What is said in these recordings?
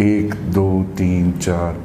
1, 2, 3, 4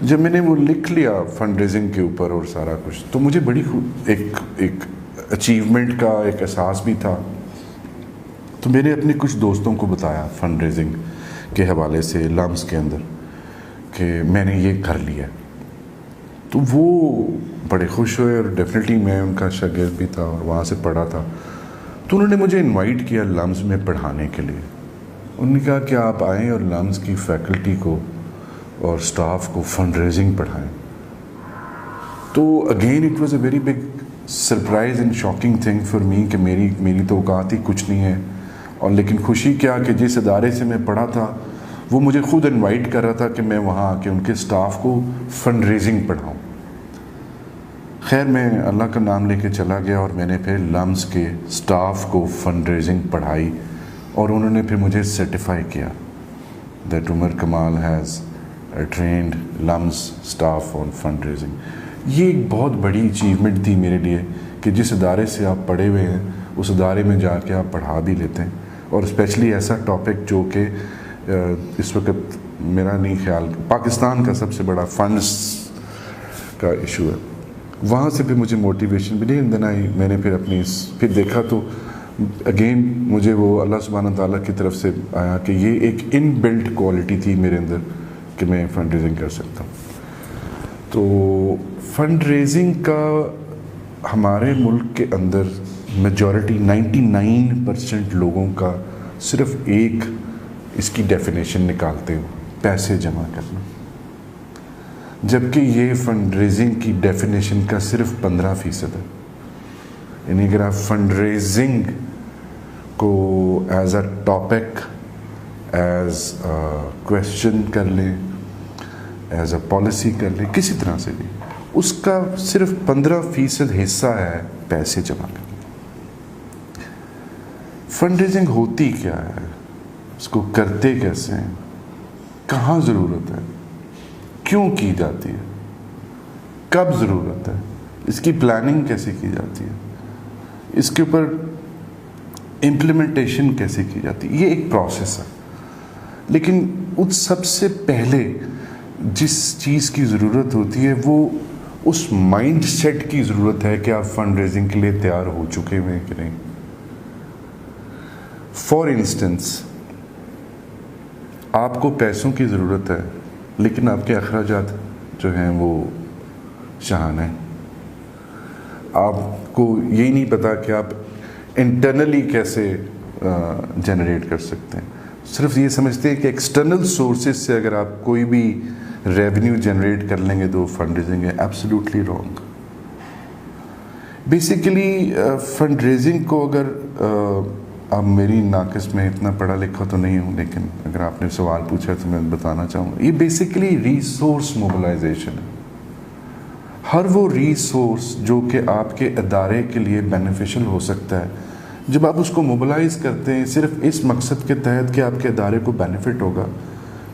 جب میں نے وہ لکھ لیا فنڈ ریزنگ کے اوپر اور سارا کچھ، تو مجھے بڑی ایک اچیومنٹ کا ایک احساس بھی تھا. تو میں نے اپنے کچھ دوستوں کو بتایا فنڈ ریزنگ کے حوالے سے لمس کے اندر کہ میں نے یہ کر لیا. تو وہ بڑے خوش ہوئے، اور ڈیفینیٹلی میں ان کا شاگرد بھی تھا اور وہاں سے پڑھا تھا. تو انہوں نے مجھے انوائٹ کیا لمس میں پڑھانے کے لیے. انہوں نے کہا کہ آپ آئیں اور لمس کی فیکلٹی کو اور سٹاف کو فنڈ ریزنگ پڑھائیں. تو again it was a very big surprise and shocking thing for me کہ میری تو اوقات ہی کچھ نہیں ہے. اور لیکن خوشی کیا کہ جس ادارے سے میں پڑھا تھا وہ مجھے خود انوائٹ کر رہا تھا کہ میں وہاں آ کے ان کے سٹاف کو فنڈ ریزنگ پڑھاؤں. خیر میں اللہ کا نام لے کے چلا گیا اور میں نے پھر لمس کے سٹاف کو فنڈ ریزنگ پڑھائی، اور انہوں نے پھر مجھے سرٹیفائی کیا that Umar Kamal has trained LUMS staff on fund raising. یہ ایک بہت بڑی اچیومنٹ تھی میرے لیے کہ جس ادارے سے آپ پڑھے ہوئے ہیں اس ادارے میں جا کے آپ پڑھا بھی لیتے ہیں، اور اسپیشلی ایسا ٹاپک جو کہ اس وقت میرا نہیں خیال پاکستان کا سب سے بڑا فنڈس کا ایشو ہے. وہاں سے پھر مجھے موٹیویشن ملی. میں نے پھر دیکھا تو اگین مجھے وہ اللہ سبحانہ تعالیٰ کی طرف سے آیا کہ یہ ایک ان بلٹ کوالٹی تھی میرے اندر کہ میں فنڈ ریزنگ کر سکتا ہوں. تو فنڈ ریزنگ کا ہمارے ملک کے اندر میجورٹی 99% لوگوں کا صرف ایک اس کی ڈیفینیشن نکالتے ہو، پیسے جمع کرنا، جبکہ یہ فنڈ ریزنگ کی ڈیفینیشن کا صرف 15% ہے. یعنی اگر آپ فنڈ ریزنگ کو as a topic, as question کر لیں، ایز اے پالیسی کر لیں، کسی طرح سے بھی، اس کا صرف 15% حصہ ہے پیسے جمع کرنا. فنڈ ریزنگ ہوتی کیا ہے، اس کو کرتے کیسے ہیں، کہاں ضرورت ہے، کیوں کی جاتی ہے، کب ضرورت ہے، اس کی پلاننگ کیسے کی جاتی ہے، اس کے اوپر امپلیمنٹیشن کیسے کی جاتی ہے، یہ ایک پروسیس ہے. لیکن اس سب سے پہلے جس چیز کی ضرورت ہوتی ہے وہ اس مائنڈ سیٹ کی ضرورت ہے کہ آپ فنڈ ریزنگ کے لیے تیار ہو چکے ہوئے ہیں کہ نہیں. فار انسٹنس آپ کو پیسوں کی ضرورت ہے لیکن آپ کے اخراجات جو ہیں وہ شاہانہ ہیں. آپ کو یہی نہیں پتا کہ آپ انٹرنلی کیسے جنریٹ کر سکتے ہیں. صرف یہ سمجھتے ہیں کہ ایکسٹرنل سورسز سے اگر آپ کوئی بھی ریونیو جنریٹ کر لیں گے تو فنڈ ریزنگ ہے. Absolutely wrong. Basically fund raising کو اگر اب میری ناقص میں اتنا پڑھا لکھا تو نہیں ہوں، لیکن اگر آپ نے سوال پوچھا تو میں بتانا چاہوں گا، یہ بیسیکلی ریسورس موبلائزیشن ہے. ہر وہ ریسورس جو کہ آپ کے ادارے کے لیے بینیفیشل ہو سکتا ہے، جب آپ اس کو موبلائز کرتے ہیں صرف اس مقصد کے تحت کہ آپ کے ادارے کو بینیفٹ ہوگا،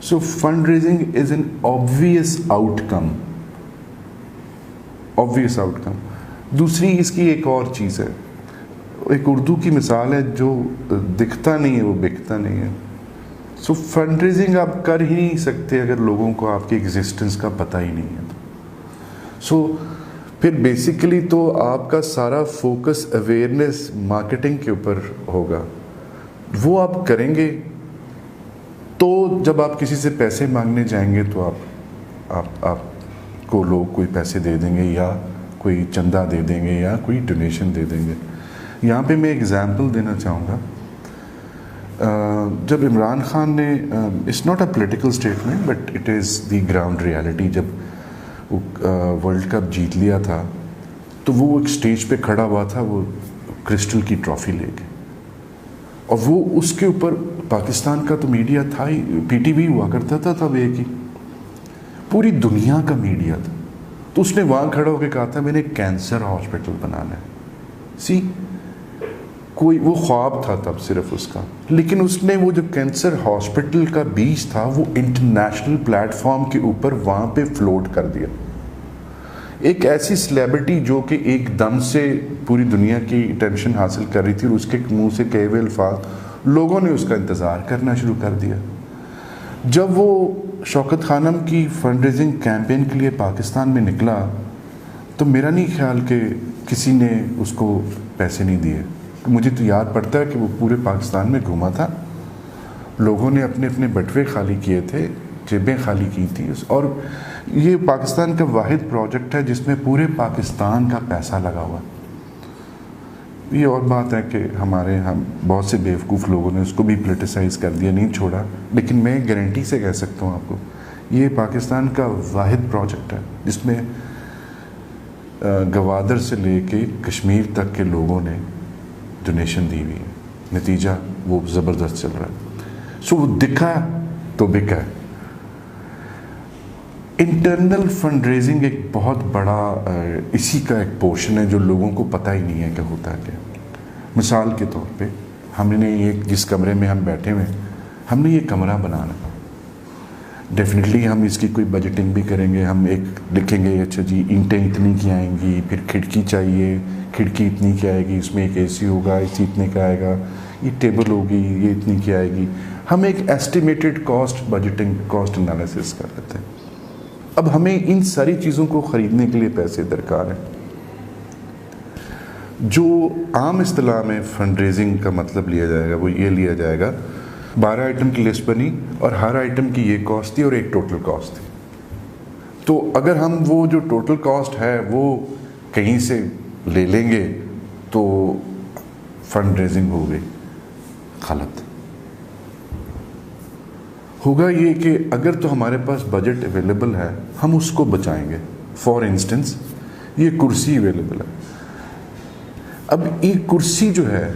so fund raising is an obvious outcome. Obvious outcome. دوسری اس کی ایک اور چیز ہے، ایک اردو کی مثال ہے، جو دکھتا نہیں ہے وہ بکتا نہیں ہے. سو فنڈ ریزنگ آپ کر ہی نہیں سکتے اگر لوگوں کو آپ کی ایگزسٹنس کا پتہ ہی نہیں ہے. سو پھر بیسیکلی تو آپ کا سارا فوکس اویئرنیس مارکیٹنگ کے اوپر ہوگا. وہ آپ کریں گے تو جب آپ کسی سے پیسے مانگنے جائیں گے تو آپ کو لوگ کوئی پیسے دے دیں گے، یا کوئی چندہ دے دیں گے، یا کوئی ڈونیشن دے دیں گے. یہاں پہ میں ایگزامپل دینا چاہوں گا. جب عمران خان نے it's not a political statement but it is the ground reality, جب وہ ورلڈ کپ جیت لیا تھا تو وہ ایک اسٹیج پہ کھڑا ہوا تھا، وہ کرسٹل کی ٹرافی لے کے، اور وہ اس کے اوپر پاکستان کا تو میڈیا تھا ہی، پی ٹی وی ہوا کرتا تھا تب، ایک ہی پوری دنیا کا میڈیا تھا. تو اس نے وہاں کھڑا ہو کے کہا تھا میں نے کینسر ہاسپٹل بنانا ہے. کوئی وہ خواب تھا تب صرف اس کا، لیکن اس نے وہ جو کینسر ہاسپٹل کا بیچ تھا وہ انٹرنیشنل پلیٹ فارم کے اوپر وہاں پہ فلوٹ کر دیا. ایک ایسی سیلیبریٹی جو کہ ایک دم سے پوری دنیا کی اٹینشن حاصل کر رہی تھی، اور اس کے منہ سے کہے ہوئے الفاظ لوگوں نے اس کا انتظار کرنا شروع کر دیا. جب وہ شوکت خانم کی فنڈ ریزنگ کیمپین کے لیے پاکستان میں نکلا تو میرا نہیں خیال کہ کسی نے اس کو پیسے نہیں دیے. مجھے تو یاد پڑتا ہے کہ وہ پورے پاکستان میں گھوما تھا, لوگوں نے اپنے اپنے بٹوے خالی کیے تھے, جیبیں خالی کی تھی, اور یہ پاکستان کا واحد پروجیکٹ ہے جس میں پورے پاکستان کا پیسہ لگا ہوا. یہ اور بات ہے کہ ہم بہت سے بیوقوف لوگوں نے اس کو بھی پولیٹیسائز کر دیا, نہیں چھوڑا, لیکن میں گارنٹی سے کہہ سکتا ہوں آپ کو یہ پاکستان کا واحد پروجیکٹ ہے جس میں گوادر سے لے کے کشمیر تک کے لوگوں نے ڈونیشن دی ہوئی ہے. نتیجہ وہ زبردست چل رہا ہے. سو وہ دکھا تو بکا ہے. انٹرنل فنڈ ریزنگ ایک بہت بڑا اسی کا ایک پورشن ہے جو لوگوں کو پتہ ہی نہیں ہے کہ ہوتا ہے کیا. مثال کے طور پہ ہم نے جس کمرے میں ہم بیٹھے ہوئے ہم نے یہ کمرہ بنانا, ڈیفینیٹلی ہم اس کی کوئی بجٹنگ بھی کریں گے. ہم ایک لکھیں گے اچھا جی اینٹیں اتنی کی آئیں گی, پھر کھڑکی چاہیے, کھڑکی اتنی کی آئے گی, اس میں ایک اے سی ہوگا, اے سی اتنے کا آئے گا, یہ ٹیبل ہوگی, یہ اتنی کی آئے گی. ہم ایک estimated cost budgeting cost analysis کر لیتے ہیں. اب ہمیں ان ساری چیزوں کو خریدنے کے لیے پیسے درکار ہیں. جو عام اصطلاح میں فنڈ ریزنگ کا مطلب لیا جائے گا وہ یہ لیا جائے گا 12 آئٹم کی لسٹ بنی اور ہر آئٹم کی یہ کاسٹ تھی اور ایک ٹوٹل کاسٹ تھی. تو اگر ہم وہ جو ٹوٹل کاسٹ ہے وہ کہیں سے لے لیں گے تو فنڈ ریزنگ ہو گئی. غلط ہوگا یہ کہ اگر تو ہمارے پاس بجٹ اویلیبل ہے ہم اس کو بچائیں گے. فار انسٹنس یہ کرسی اویلیبل ہے, اب یہ کرسی جو ہے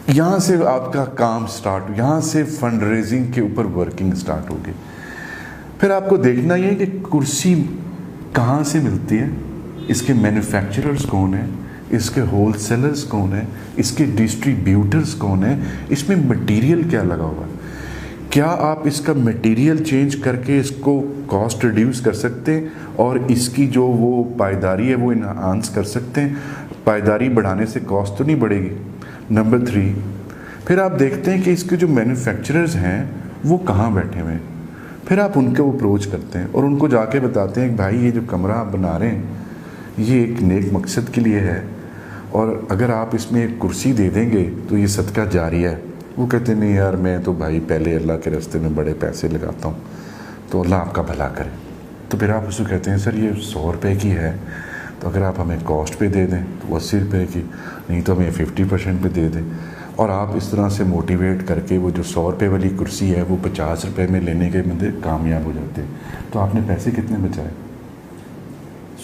یہاں سے آپ کا کام سٹارٹ, یہاں سے فنڈ ریزنگ کے اوپر ورکنگ سٹارٹ ہوگی. پھر آپ کو دیکھنا یہ کہ کرسی کہاں سے ملتی ہے, اس کے مینوفیکچررز کون ہیں, اس کے ہول سیلرز کون ہیں, اس کے ڈسٹریبیوٹرز کون ہیں, اس میں مٹیریل کیا لگا ہوا ہے, کیا آپ اس کا مٹیریل چینج کر کے اس کو کاسٹ ریڈیوس کر سکتے ہیں اور اس کی جو وہ پائیداری ہے وہ انہانس کر سکتے ہیں. پائیداری بڑھانے سے کاسٹ تو نہیں بڑھے گی. نمبر 3 پھر آپ دیکھتے ہیں کہ اس کے جو مینوفیکچررز ہیں وہ کہاں بیٹھے ہوئے ہیں. پھر آپ ان کو اپروچ کرتے ہیں اور ان کو جا کے بتاتے ہیں کہ بھائی یہ جو کمرہ آپ بنا رہے ہیں یہ ایک نیک مقصد کے لیے ہے اور اگر آپ اس میں ایک کرسی دے دیں گے تو یہ صدقہ جاریہ ہے. وہ کہتے ہیں نہیں یار میں تو بھائی پہلے اللہ کے راستے میں بڑے پیسے لگاتا ہوں تو اللہ آپ کا بھلا کرے. تو پھر آپ اس کو کہتے ہیں سر یہ 100 روپے کی ہے تو اگر آپ ہمیں کاسٹ پہ دے دیں تو 80 روپے کی, نہیں تو ہمیں 50% پہ دے دیں, اور آپ اس طرح سے موٹیویٹ کر کے وہ جو 100 روپے والی کرسی ہے وہ 50 روپے میں لینے کے بندے کامیاب ہو جاتے ہیں. تو آپ نے پیسے کتنے بچائے؟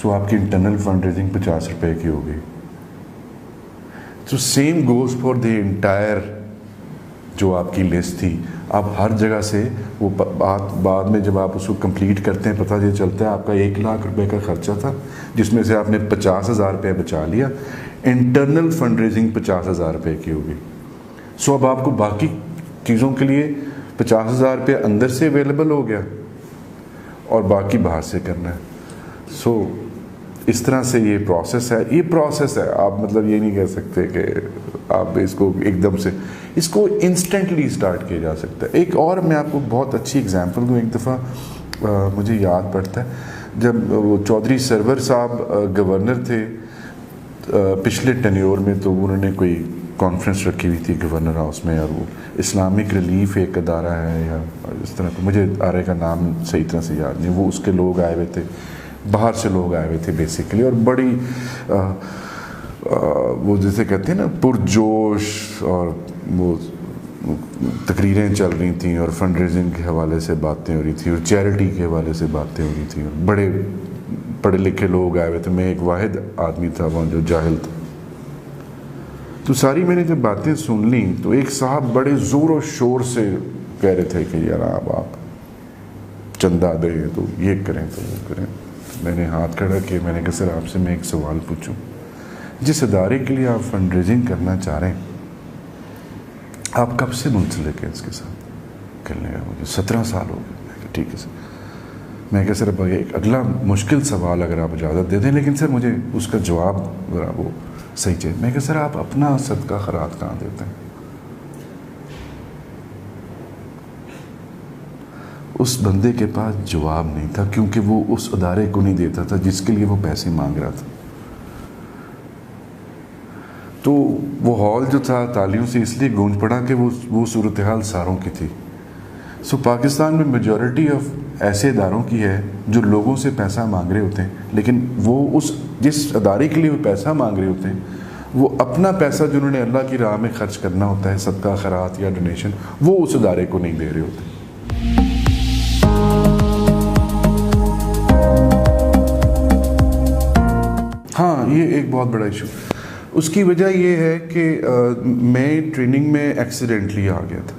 سو آپ کی انٹرنل فنڈ ریزنگ 50 روپے کی ہو گئی. تو same goes for the entire جو آپ کی لسٹ تھی. آپ ہر جگہ سے وہ بعد میں جب آپ اس کو کمپلیٹ کرتے ہیں پتہ یہ چلتا ہے آپ کا 1 لاکھ روپے کا خرچہ تھا جس میں سے آپ نے 50,000 روپے بچا لیا. انٹرنل فنڈ ریزنگ 50,000 روپے کی ہوگی. سو اب آپ کو باقی چیزوں کے لیے 50,000 روپے اندر سے اویلیبل ہو گیا اور باقی باہر سے کرنا ہے. سو اس طرح سے یہ پروسیس ہے. آپ مطلب یہ نہیں کہہ سکتے کہ آپ اس کو ایک دم سے اس کو انسٹنٹلی سٹارٹ کیا جا سکتا ہے. ایک اور میں آپ کو بہت اچھی اگزامپل دوں. ایک دفعہ مجھے یاد پڑتا ہے جب وہ چودھری سرور صاحب گورنر تھے پچھلے ٹینیور میں, تو انہوں نے کوئی کانفرنس رکھی ہوئی تھی گورنر ہاؤس میں, اور وہ اسلامک ریلیف ایک ادارہ ہے یا اس طرح کا, مجھے ادارے کا نام صحیح طرح سے یاد نہیں. وہ اس کے لوگ آئے ہوئے تھے, باہر سے لوگ آئے ہوئے تھے بیسیکلی, اور بڑی وہ جیسے کہتے ہیں نا پرجوش اور وہ تقریریں چل رہی تھیں اور فنڈ ریزنگ کے حوالے سے باتیں ہو رہی تھیں اور چیریٹی کے حوالے سے باتیں ہو رہی تھیں, اور بڑے پڑھے لکھے لوگ آئے ہوئے تھے. میں ایک واحد آدمی تھا وہاں جو جاہل تھا. تو ساری میں نے جب باتیں سن لیں تو ایک صاحب بڑے زور و شور سے کہہ رہے تھے کہ یار آپ چندہ دیں تو یہ کریں تو وہ کریں. میں نے ہاتھ کھڑا کیا, میں نے کہا سر آپ سے میں ایک سوال پوچھوں, جس ادارے کے لیے آپ فنڈ ریزنگ کرنا چاہ رہے ہیں آپ کب سے منسلک ہیں اس کے ساتھ؟ کرنے کا مجھے 17 سال ہو گئے. میں کہا ٹھیک ہے سر. میں کہا سر اب ایک اگلا مشکل سوال اگر آپ اجازت دے دیں, لیکن سر مجھے اس کا جواب ذرا وہ صحیح چاہیے. میں کہا سر آپ اپنا صدقہ خیرات کہاں دیتے ہیں؟ اس بندے کے پاس جواب نہیں تھا، کیونکہ وہ اس ادارے کو نہیں دیتا تھا جس کے لیے وہ پیسے مانگ رہا تھا. تو وہ ہال جو تھا تالیوں سے اس لیے گونج پڑا کہ وہ صورتحال ساروں کی تھی. سو پاکستان میں میجورٹی آف ایسے اداروں کی ہے جو لوگوں سے پیسہ مانگ رہے ہوتے ہیں، لیکن وہ جس ادارے کے لیے وہ پیسہ مانگ رہے ہوتے ہیں، وہ اپنا پیسہ جنہوں نے اللہ کی راہ میں خرچ کرنا ہوتا ہے، صدقہ خیرات یا ڈونیشن، وہ اس ادارے کو نہیں دے رہے ہوتے. ہاں، یہ ایک بہت بڑا ایشو. اس کی وجہ یہ ہے کہ میں ٹریننگ میں ایکسیڈنٹلی آ گیا تھا.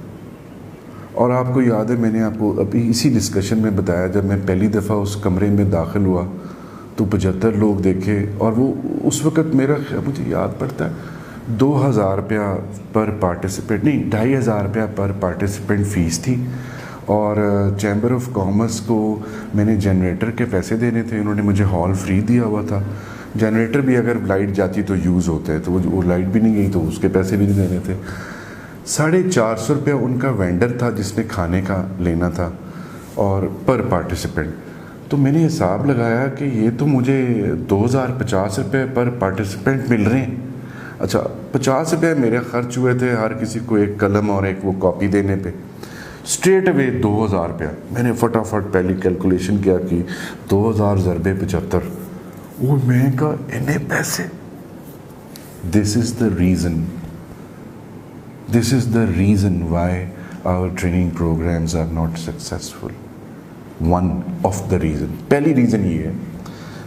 اور آپ کو یاد ہے، میں نے آپ کو ابھی اسی ڈسکشن میں بتایا، جب میں پہلی دفعہ اس کمرے میں داخل ہوا تو 75 لوگ دیکھے، اور وہ اس وقت مجھے یاد پڑتا ہے 2000 روپیہ پر پارٹیسپینٹ، نہیں 2500 روپیہ پر پارٹیسپینٹ فیس تھی. اور چیمبر آف کامرس کو میں نے جنریٹر کے پیسے دینے تھے، انہوں نے مجھے ہال فری دیا ہوا تھا. جنریٹر بھی اگر لائٹ جاتی تو یوز ہوتا ہے، تو وہ لائٹ بھی نہیں گئی تو اس کے پیسے بھی نہیں دینے تھے. 450 روپیہ ان کا وینڈر تھا جس نے کھانے کا لینا تھا، اور پر پارٹیسپینٹ. تو میں نے حساب لگایا کہ یہ تو مجھے 2050 روپے پر پارٹیسپینٹ مل رہے ہیں. اچھا، 50 روپے میرے خرچ ہوئے تھے ہر کسی کو ایک قلم اور ایک وہ کاپی دینے پہ. اسٹریٹ اوے 2000 روپیہ. میں نے فٹافٹ پہلی کیلکولیشن کیا کہ 2000 ضربے 75، وہ میں کہا انہیں پیسے. This is the reason why our training programmes are not successful. One of the reason, پہلی ریزن یہ ہے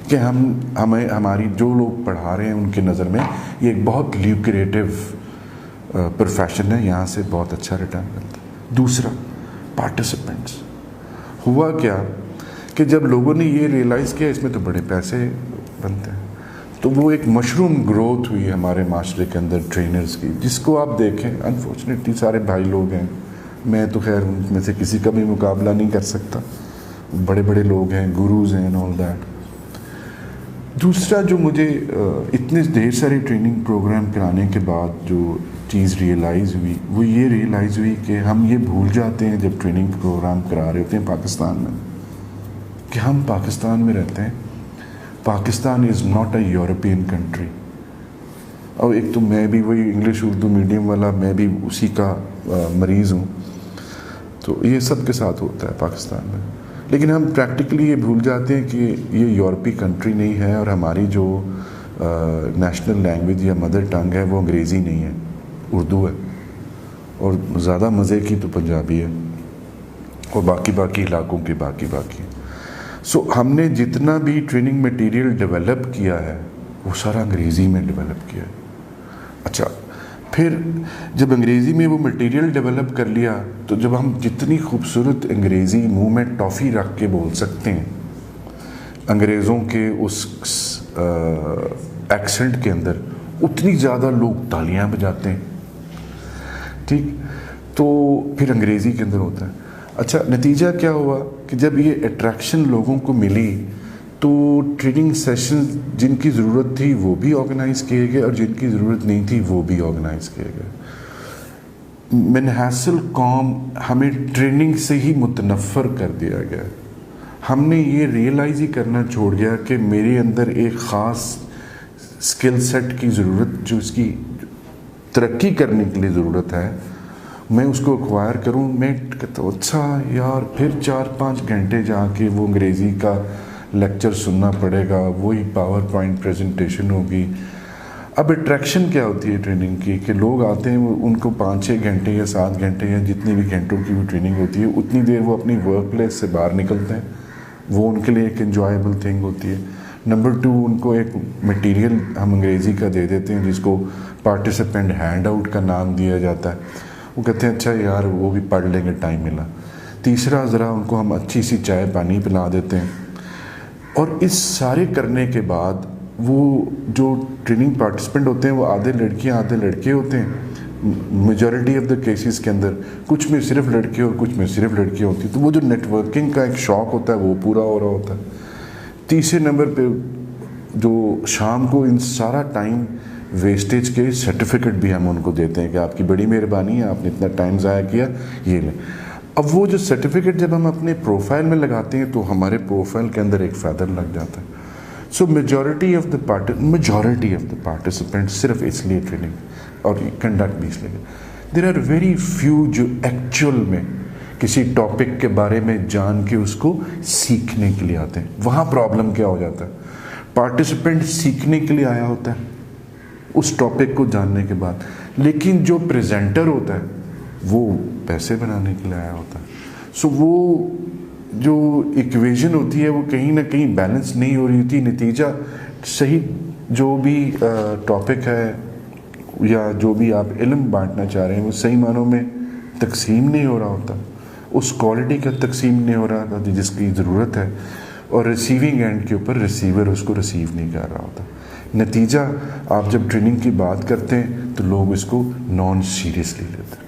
کہ ہماری جو لوگ پڑھا رہے ہیں ان کی نظر میں یہ ایک بہت لیوکریٹو پروفیشن ہے، یہاں سے بہت اچھا ریٹرن ملتا ہے. دوسرا، پارٹیسپینٹس. ہوا کیا کہ جب لوگوں نے یہ ریئلائز کیا اس میں تو بڑے پیسے بنتے ہیں، تو وہ ایک مشروم گروتھ ہوئی ہمارے معاشرے کے اندر ٹرینرز کی، جس کو آپ دیکھیں انفارچونیٹلی سارے بھائی لوگ ہیں. میں تو خیر ان میں سے کسی کا بھی مقابلہ نہیں کر سکتا، بڑے بڑے لوگ ہیں، گروز ہیں، آل دیٹ. دوسرا جو مجھے اتنے ڈھیر سارے ٹریننگ پروگرام کرانے کے بعد جو چیز ریئلائز ہوئی، وہ یہ ریئلائز ہوئی کہ ہم یہ بھول جاتے ہیں جب ٹریننگ پروگرام کرا رہے ہوتے ہیں پاکستان میں، کہ ہم پاکستان میں رہتے ہیں. Pakistan is not a European country. اور ایک تو میں بھی وہی انگلش اردو میڈیم والا، میں بھی اسی کا مریض ہوں، تو یہ سب کے ساتھ ہوتا ہے پاکستان میں. لیکن ہم پریکٹیکلی یہ بھول جاتے ہیں کہ یہ یورپی کنٹری نہیں ہے، اور ہماری جو نیشنل لینگویج یا مدر ٹنگ ہے وہ انگریزی نہیں ہے، اردو ہے. اور زیادہ مزے کی تو پنجابی ہے، اور باقی علاقوں کی باقی. سو ہم نے جتنا بھی ٹریننگ میٹیریل ڈیولپ کیا ہے وہ سارا انگریزی میں ڈیولپ کیا ہے. اچھا، پھر جب انگریزی میں وہ مٹیریل ڈیولپ کر لیا تو جب ہم جتنی خوبصورت انگریزی منہ میں ٹافی رکھ کے بول سکتے ہیں انگریزوں کے اس ایکسنٹ کے اندر، اتنی زیادہ لوگ تالیاں بجاتے ہیں. ٹھیک، تو پھر انگریزی کے اندر ہوتا ہے. اچھا، نتیجہ کیا ہوا کہ جب یہ اٹریکشن لوگوں کو ملی تو ٹریننگ سیشن جن کی ضرورت تھی وہ بھی آرگنائز کیے گئے، اور جن کی ضرورت نہیں تھی وہ بھی آرگنائز کیے گئے. من حیث القوم ہمیں ٹریننگ سے ہی متنفر کر دیا گیا. ہم نے یہ ریئلائز ہی کرنا چھوڑ دیا کہ میرے اندر ایک خاص اسکل سیٹ کی ضرورت، جو اس کی ترقی کرنے کے لیے ضرورت ہے، میں اس کو ایکوائر کروں. میں کہتا ہوں اچھا یار، پھر 4-5 گھنٹے جا کے وہ انگریزی کا لیکچر سننا پڑے گا، وہی پاور پوائنٹ پریزنٹیشن ہوگی. اب اٹریکشن کیا ہوتی ہے ٹریننگ کی کہ لوگ آتے ہیں، ان کو 5-6 گھنٹے یا 7 گھنٹے یا جتنے بھی گھنٹوں کی وہ ٹریننگ ہوتی ہے اتنی دیر وہ اپنی ورک پلیس سے باہر نکلتے ہیں، وہ ان کے لیے ایک انجوائیبل تھنگ ہوتی ہے. نمبر 2، ان کو ایک مٹیریل ہم انگریزی کا دے دیتے ہیں جس کو پارٹیسپینٹ ہینڈ آؤٹ کا نام دیا جاتا ہے. وہ کہتے ہیں اچھا یار وہ بھی پڑھ لیں گے، ٹائم ملا. تیسرا، ذرا ان کو ہم اچھی سی چائے پانی پلا دیتے ہیں. اور اس سارے کرنے کے بعد وہ جو ٹریننگ پارٹیسپینٹ ہوتے ہیں وہ آدھے لڑکیاں آدھے لڑکے ہوتے ہیں. میجورٹی آف دا کیسز کے اندر کچھ میں صرف لڑکے اور کچھ میں صرف لڑکیاں ہوتی ہیں، تو وہ جو نیٹ ورکنگ کا ایک شوق ہوتا ہے وہ پورا ہو رہا ہوتا ہے. تیسرے نمبر پہ جو شام کو ان سارا ٹائم ویسٹیج کے سرٹیفکیٹ بھی ہم ان کو دیتے ہیں کہ آپ کی بڑی مہربانی ہے، آپ نے اتنا ٹائم ضائع کیا، یہ لیں. اب وہ جو سرٹیفکیٹ جب ہم اپنے پروفائل میں لگاتے ہیں تو ہمارے پروفائل کے اندر ایک فیدر لگ جاتا ہے. So majority of the participant صرف اس لیے ٹریننگ اور کنڈکٹ بھی اس لیے. دیر آر ویری فیو جو ایکچوئل میں کسی ٹاپک کے بارے میں جان کے اس کو سیکھنے کے لیے آتے ہیں. وہاں پرابلم کیا ہو جاتا ہے, پارٹیسپینٹ سیکھنے کے لیے آیا ہوتا ہے اس ٹاپک کو جاننے کے بعد, لیکن جو پریزنٹر ہوتا ہے وہ پیسے بنانے کے لیے آیا ہوتا ہے. سو وہ جو ایکویژن ہوتی ہے وہ کہیں نہ کہیں بیلنس نہیں ہو رہی ہوتی. نتیجہ صحیح جو بھی ٹاپک ہے یا جو بھی آپ علم بانٹنا چاہ رہے ہیں وہ صحیح معنوں میں تقسیم نہیں ہو رہا ہوتا, اس کوالٹی کا تقسیم نہیں ہو رہا ہوتا جس کی ضرورت ہے, اور ریسیونگ اینڈ کے اوپر ریسیور اس کو ریسیو نہیں کر رہا ہوتا. نتیجہ آپ جب ٹریننگ کی بات کرتے ہیں تو لوگ اس کو نان سیریسلی لیتے ہیں.